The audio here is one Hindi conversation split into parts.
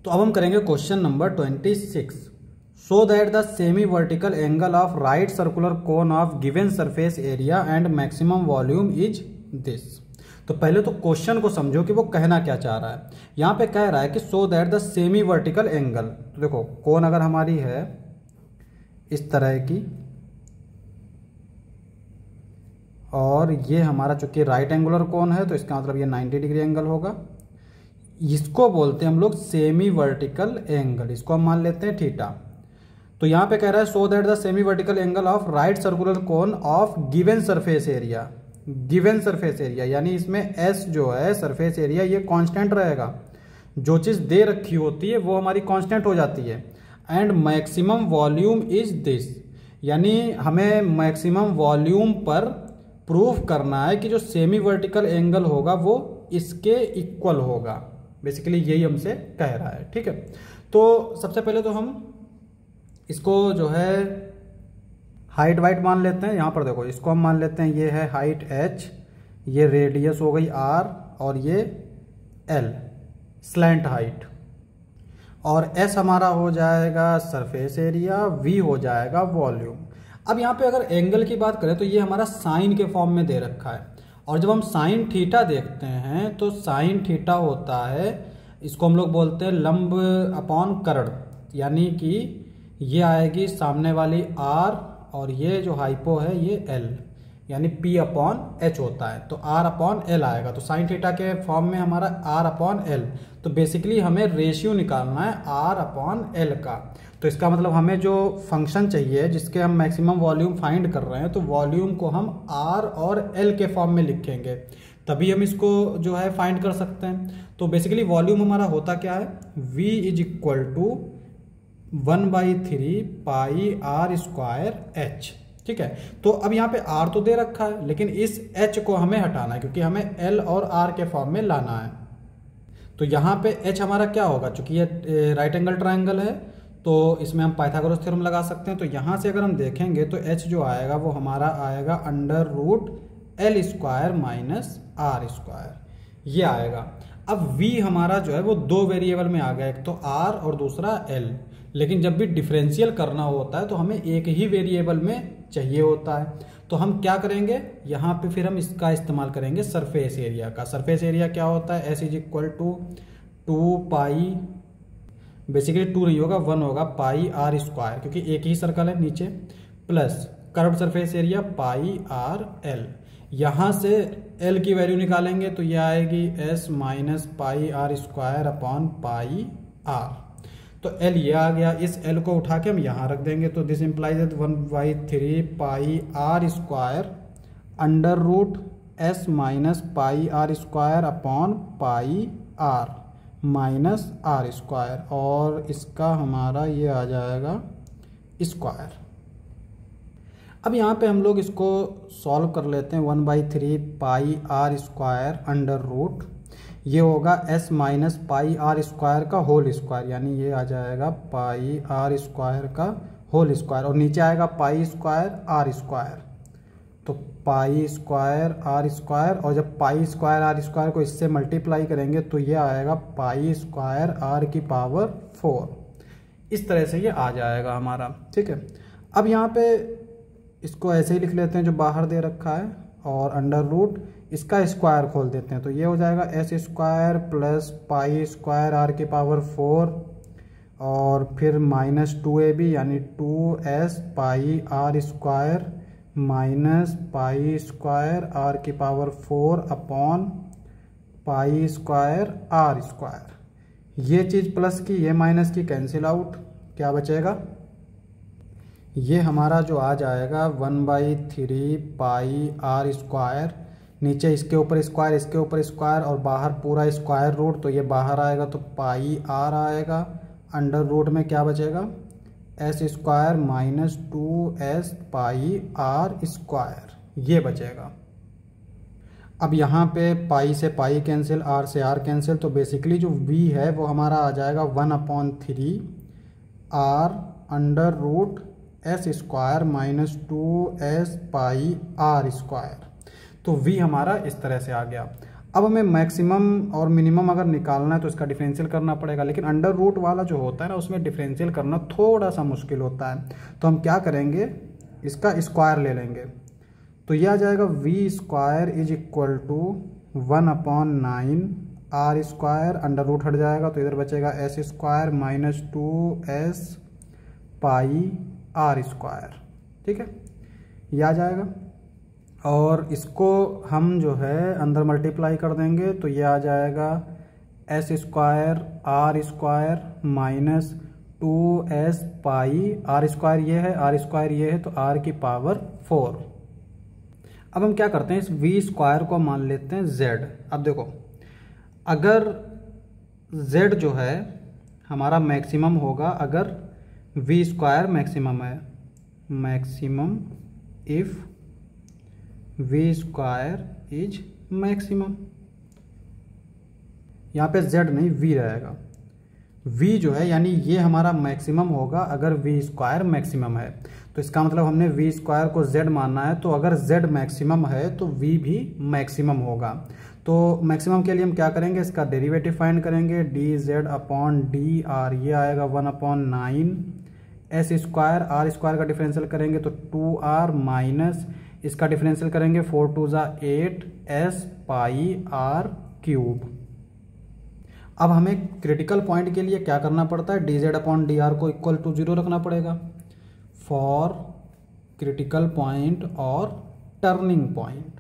तो अब हम करेंगे question number 26। Show that the semi vertical angle of right circular cone of given surface area and maximum volume is this. तो पहले तो क्वेश्चन को समझो कि वो कहना क्या चाह रहा है। यहाँ पे कह रहा है कि show that the semi vertical angle. तो देखो कोन अगर हमारी है इस तरह की और ये हमारा चूंकि राइट एंगुलर कोन है तो इसका मतलब ये 90 डिग्री एंगल होगा। इसको बोलते हैं हम लोग सेमी वर्टिकल एंगल, इसको हम मान लेते हैं थीटा। तो यहाँ पे कह रहा है so that the semi vertical angle of right circular cone of given surface area. Given surface area यानी इसमें एस जो है सरफेस एरिया ये कांस्टेंट रहेगा। जो चीज़ दे रखी होती है वो हमारी कांस्टेंट हो जाती है। And maximum volume is this, यानी हमें मैक्सिमम वॉल्यूम पर प्रूफ करना है कि जो सेमी वर्टिकल एंगल होगा वो इसके इक्वल होगा। बेसिकली यही हमसे कह रहा है, ठीक है। तो सबसे पहले तो हम इसको जो है हाइट वाइट मान लेते हैं। यहाँ पर देखो इसको हम मान लेते हैं ये है हाइट h, ये रेडियस हो गई r और ये l स्लैंट हाइट, और s हमारा हो जाएगा सरफेस एरिया, v हो जाएगा वॉल्यूम। अब यहाँ पे अगर एंगल की बात करें तो ये हमारा साइन के फॉर्म में दे रखा है, और जब हम साइन थीटा देखते हैं तो साइन थीटा होता है, इसको हम लोग बोलते हैं लंब अपॉन कर्ण, यानी कि ये आएगी सामने वाली r और ये जो हाइपो है ये l, यानी p अपॉन h होता है, तो r अपॉन l आएगा। तो साइन थीटा के फॉर्म में हमारा r अपॉन l। तो बेसिकली हमें रेशियो निकालना है r अपॉन l का। तो इसका मतलब हमें जो फंक्शन चाहिए जिसके हम मैक्सिमम वॉल्यूम फाइंड कर रहे हैं, तो वॉल्यूम को हम r और l के फॉर्म में लिखेंगे, तभी हम इसको जो है फाइंड कर सकते हैं। तो बेसिकली वॉल्यूम हमारा होता क्या है, v is equal to 1/3 pi r square h, ठीक है। तो अब यहाँ पे r तो दे रखा है, लेकिन इस h को हमें हटाना है क्योंकि हमें l और r के फॉर्म में लाना है। तो यहाँ पे h हमारा क्या होगा, चूंकि ये राइट एंगल ट्रायंगल है तो इसमें हम पाइथागोरस थ्योरम लगा सकते हैं। तो यहाँ से अगर हम देखेंगे तो h जो आएगा वो हमारा आएगा under root l square minus r square, ये आएगा। अब v हमारा जो है वो दो वेरिएबल में आ गया, एक तो r और दूसरा l, लेकिन जब भी डिफरेंशियल करना होता है तो हमें एक ही वेरिएबल में चाहिए होता है। तो हम क्या करेंगे, यहाँ पे फिर हम इसका इस्तेमाल करेंगे सरफेस एरिया का। सरफेस एरिया क्या होता है, s is equal to 2 pi, basically 2 नहीं होगा 1 होगा, पाई r स्क्वायर, क्योंकि एक ही सर्कल है नीचे, plus curved surface area pi r l। यहाँ से l की वैल्यू निकालेंगे तो ये आएगी s minus pi r square upon pi r। तो l ये आ गया, इस l को उठा के हम यहाँ रख देंगे, तो this implies 1/3 pi r square under root s minus pi r square upon pi r minus r square, और इसका हमारा ये आ जाएगा स्क्वायर। अब यहाँ पे हम लोग इसको सॉल्व कर लेते हैं। 1/3 pi r square under root, ये होगा s minus pi r square का होल स्क्वायर, यानी ये आ जाएगा पाई r स्क्वायर का होल स्क्वायर, और नीचे आएगा पाई स्क्वायर r स्क्वायर। तो पाई स्क्वायर r स्क्वायर, और जब पाई स्क्वायर r स्क्वायर को इससे मल्टीप्लाई करेंगे तो ये आएगा पाई स्क्वायर r की पावर 4। इस तरह से ये आ जाएगा हमारा, ठीक है। अब यहाँ पे इसको ऐसे ही लिख लेते हैं जो बाहर दे रखा है, और अंडर रूट इसका स्क्वायर खोल देते हैं, तो ये हो जाएगा s square plus pi square r की पावर 4, और फिर माइनस 2ab यानी 2s pi r square minus pi square r की power 4 upon pi square r square. ये चीज़ प्लस की ये माइनस की कैंसिल आउट, क्या बचेगा, ये हमारा जो आ जाएगा 1/3 पाई r स्क्वायर, नीचे इसके ऊपर स्क्वायर इसके ऊपर स्क्वायर, और बाहर पूरा स्क्वायर रूट, तो ये बाहर आएगा तो पाई r आएगा, अंडर रूट में क्या बचेगा s square minus 2s pi r square, ये बचेगा। अब यहाँ पे पाई से पाई कैंसिल, r से r कैंसिल, तो बेसिकली जो v है वो हमारा आ जाएगा 1/3 r under root s square minus 2s pi r square. तो v हमारा इस तरह से आ गया। अब हमें मैक्सिमम और मिनिमम अगर निकालना है तो इसका डिफरेंशियल करना पड़ेगा, लेकिन अंडर रूट वाला जो होता है ना उसमें डिफरेंशियल करना थोड़ा सा मुश्किल होता है। तो हम क्या करेंगे, इसका स्क्वायर ले लेंगे। तो यह आ जाएगा v square is equal to 1/9 r square, under root हट जाएगा तो इधर बचेगा s square minus 2s pi r square. ठीक है, यह आ जाएगा और इसको हम जो है अंदर मल्टीप्लाई कर देंगे तो ये आ जाएगा s square r square minus 2s pi r square ये है, आर स्क्वायर ये है, तो r की पावर 4। अब हम क्या करते हैं, इस v स्क्वायर को मान लेते हैं z। अब देखो, अगर z जो है हमारा मैक्सिमम होगा अगर v स्क्वायर मैक्सिमम है, maximum if v square is maximum, यहाँ पे z नहीं v रहेगा। v जो है यानी ये हमारा मैक्सिमम होगा अगर v स्क्वायर मैक्सिमम है। तो इसका मतलब हमने v स्क्वायर को z मानना है, तो अगर z मैक्सिमम है तो v भी मैक्सिमम होगा। तो मैक्सिमम के लिए हम क्या करेंगे, इसका डेरिवेटिव फाइंड करेंगे, dz अपॉन dr, ये आएगा 1/9 एस स्क्वायर, आर स्क्वायर का डिफरेंशियल करेंगे तो 2r माइनस इसका डिफरेंशियल करेंगे 4 2 8 s पाई r क्यूब। अब हमें क्रिटिकल पॉइंट के लिए क्या करना पड़ता है, dz अपॉन dr को इक्वल टू 0 रखना पड़ेगा फॉर क्रिटिकल पॉइंट और turning point.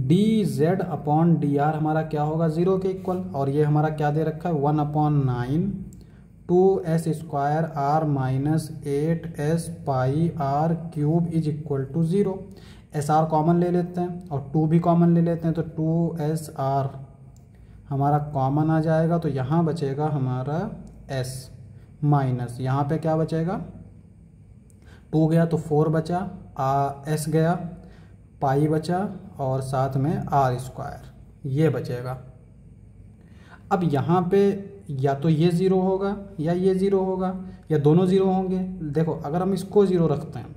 dz upon dr हमारा क्या होगा, 0 के इक्वल, और ये हमारा क्या दे रखा है 1/9 2s square r minus 8s pi r cube is equal to 0। S r common ले लेते हैं और 2 भी कॉमन ले लेते हैं, तो 2sr हमारा कॉमन आ जाएगा, तो यहाँ बचेगा हमारा s माइनस यहाँ पे क्या बचेगा, 2 गया तो 4 बचा, s गया, पाई बचा और साथ में r स्क्वायर ये बचेगा। अब यहाँ पे या तो ये 0 होगा या ये 0 होगा या दोनों 0 होंगे। देखो अगर हम इसको 0 रखते हैं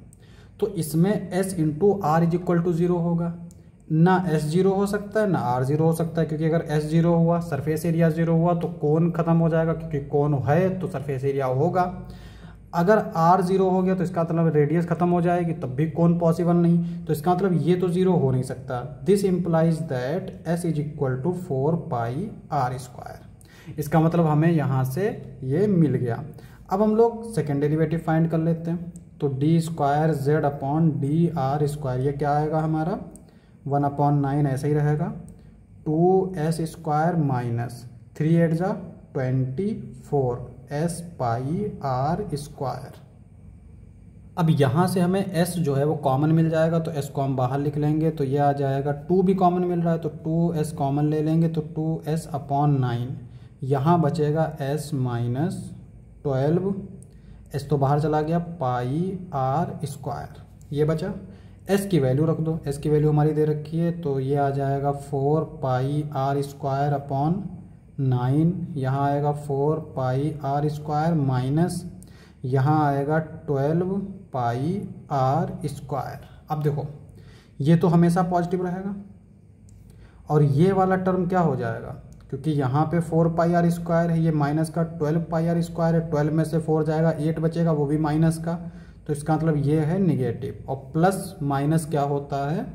तो इसमें s into r is equal to 0 होगा, ना s 0 हो सकता है ना r 0 हो सकता है, क्योंकि अगर s 0 हुआ, सरफेस एरिया 0 हुआ तो कोन खत्म हो जाएगा, क्योंकि कोन है तो सरफेस एरिया होगा। अगर r 0 हो गया तो इसका मतलब रेडियस खत्म हो जाएगी, तब भी कोन पॉसिबल नहीं, तो इसका मतलब ये तो 0 हो नहीं सकता। This implies that s is equal to 4 pi r square. इसका मतलब हमें यहाँ से ये मिल गया। अब हम लोग सेकेंड डेरिवेटिव फाइंड कर लेते हैं, तो D square Z upon D R square, ये क्या आएगा हमारा 1/9 ऐसे ही रहेगा, 2s स्क्वायर माइनस 3 8 जा 24 s पाई आर स्क्वायर। अब यहाँ से हमें s जो है वो कॉमन मिल जाएगा, तो s को हम बाहर लिख लेंगे, तो ये आ जाएगा 2 भी कॉमन मिल रहा है तो 2s कॉमन ले लेंगे, तो 2s अपॉन 9 यहाँ बचेगा s माइनस 12, s तो बाहर चला गया, पाई आर स्क्वायर ये बचा। s की वैल्यू रख दो, s की वैल्यू हमारी दे रखी है, तो ये आ जाएगा 4 पाई आर स्क्वायर अपॉन 9, यहाँ आएगा 4 पाई आर स्क्वायर माइनस यहाँ आएगा 12 पाई आर स्क्वायर। अब देखो ये तो हमेशा पॉजिटिव रहेगा और ये वाला टर्म क्या हो जाएगा, क्योंकि यहाँ पे 4 पाई आर स्क्वायर है, ये माइनस का 12 पाई आर स्क्वायर है, 12 में से 4 जाएगा 8 बचेगा, वो भी माइनस का, तो इसका मतलब ये है निगेटिव, और प्लस माइनस क्या होता है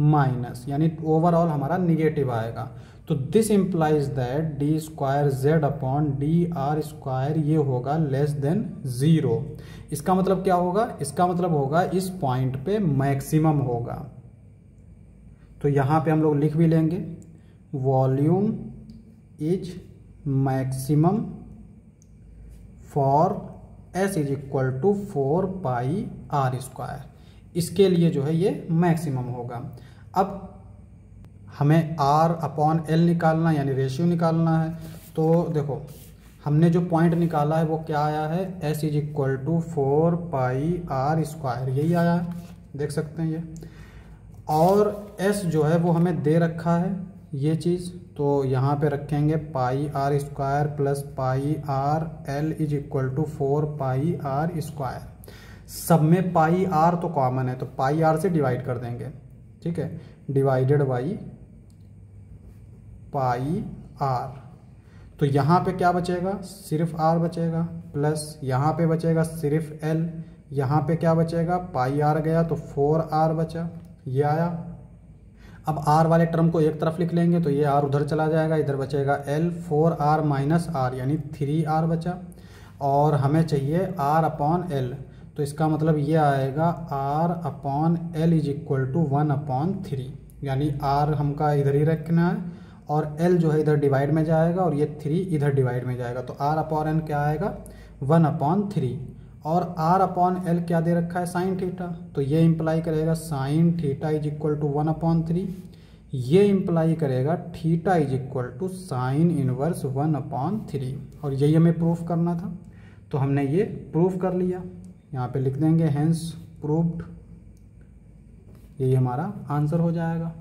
माइनस, यानी ओवरऑल हमारा निगेटिव आएगा। तो this implies that D square Z upon D R square ये होगा लेस देन 0। इसका मतलब क्या होगा, इसका मतलब होगा इस पॉइंट पे मैक्सिमम होगा। तो यहाँ पे हम लोग लिख भी लेंगे volume is maximum for s is equal to 4 pi r square. इसके लिए जो है ये मैक्सिमम होगा। अब हमें r अपॉन एल निकालना यानी रेशियो निकालना है, तो देखो हमने जो पॉइंट निकाला है वो क्या आया है, s is equal to 4 pi r square, यही आया है, देख सकते हैं ये। और s जो है वो हमें दे रखा है ये चीज़, तो यहाँ पे रखेंगे pi r square plus pi r, L is equal to 4 pi r square. सब में पाई आर तो कॉमन है, तो पाई आर से डिवाइड कर देंगे, ठीक है, डिवाइडेड बाई पाई आर। तो यहाँ पे क्या बचेगा, सिर्फ आर बचेगा, प्लस यहाँ पे बचेगा सिर्फ एल, यहाँ पे क्या बचेगा, पाई आर गया तो 4r बचा, ये आया। अब r वाले टर्म को एक तरफ लिख लेंगे तो ये r उधर चला जाएगा, इधर बचेगा l, 4r माइनस r यानी 3r बचा। और हमें चाहिए r अपॉन l, तो इसका मतलब ये आएगा r upon l is equal to 1/3, यानी r हमका इधर ही रखना है और l जो है इधर डिवाइड में जाएगा और ये 3 इधर डिवाइड में जाएगा, तो r अपॉन n क्या आएगा 1/3। और r अपॉन l क्या दे रखा है, साइन थीटा, तो ये इम्प्लाई करेगा sine theta is equal to 1/3, ये इम्प्लाई करेगा theta is equal to sine inverse 1/3, और यही हमें प्रूफ करना था, तो हमने ये प्रूफ कर लिया। यहाँ पे लिख देंगे हेंस प्रूव्ड, यही हमारा आंसर हो जाएगा।